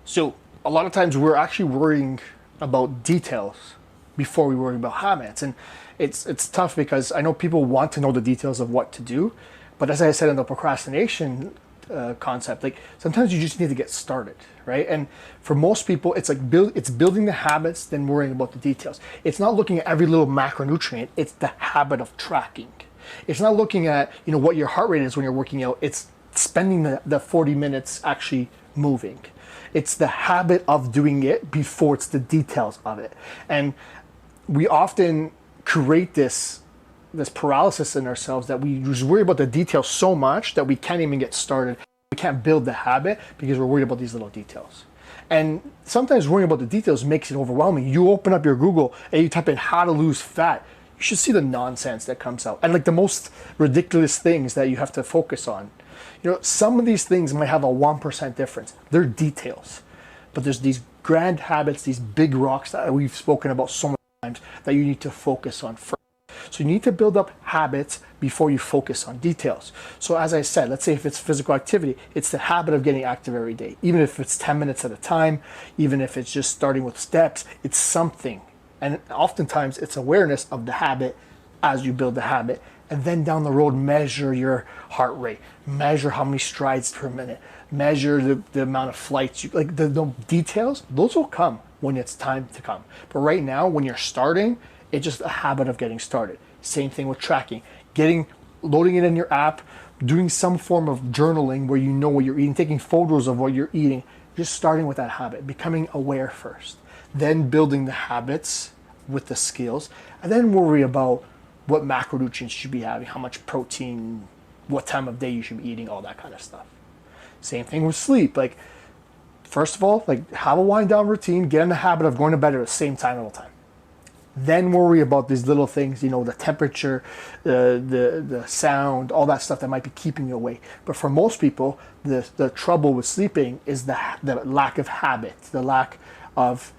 So a lot of times we're actually worrying about details before we worry about habits, and it's tough because I know people want to know the details of what to do, but as I said in the procrastination concept, like sometimes you just need to get started, right? And for most people, it's like building the habits, then worrying about the details. It's not looking at every little macronutrient; it's the habit of tracking. It's not looking at what your heart rate is when you're working out. It's spending the 40 minutes actually moving. It's the habit of doing it before it's the details of it. And we often create this paralysis in ourselves that we just worry about the details so much that we can't even get started. We can't build the habit because we're worried about these little details. And sometimes worrying about the details makes it overwhelming. You open up your Google and you type in how to lose fat. You should see the nonsense that comes out and like the most ridiculous things that you have to focus on. Some of these things might have a 1% difference. They're details. But there's these grand habits, these big rocks that we've spoken about so many times that you need to focus on first. So you need to build up habits before you focus on details. So as I said, let's say if it's physical activity, it's the habit of getting active every day. Even if it's 10 minutes at a time, even if it's just starting with steps, it's something. And oftentimes it's awareness of the habit as you build the habit. And then down the road, measure your heart rate, measure how many strides per minute, measure the amount of flights. The details, those will come when it's time to come. But right now, when you're starting, it's just a habit of getting started. Same thing with tracking, loading it in your app, doing some form of journaling where you know what you're eating, taking photos of what you're eating, just starting with that habit, becoming aware first, then building the habits with the skills, and then worry about what macronutrients you should be having, how much protein, what time of day you should be eating, all that kind of stuff. Same thing with sleep. Like, first of all, have a wind down routine, get in the habit of going to bed at the same time all the time. Then worry about these little things, the temperature, the sound, all that stuff that might be keeping you awake. But for most people, the trouble with sleeping is the lack of habit, the lack of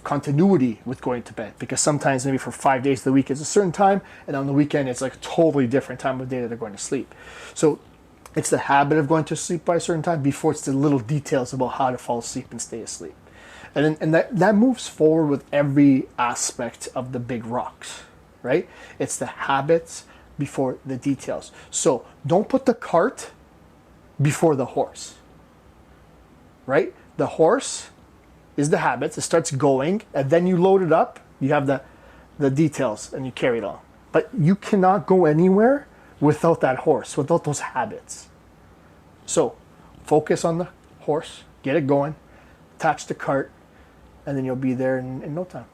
continuity with going to bed, because sometimes maybe for 5 days of the week it's a certain time, and on the weekend it's like a totally different time of day that they're going to sleep. So it's the habit of going to sleep by a certain time before it's the little details about how to fall asleep and stay asleep. And that moves forward with every aspect of the big rocks, right? It's the habits before the details. So don't put the cart before the horse, right? The horse is the habits. It starts going, and then you load it up. You have the details, and you carry it on. But you cannot go anywhere without that horse, without those habits. So focus on the horse, get it going, attach the cart, and then you'll be there in no time.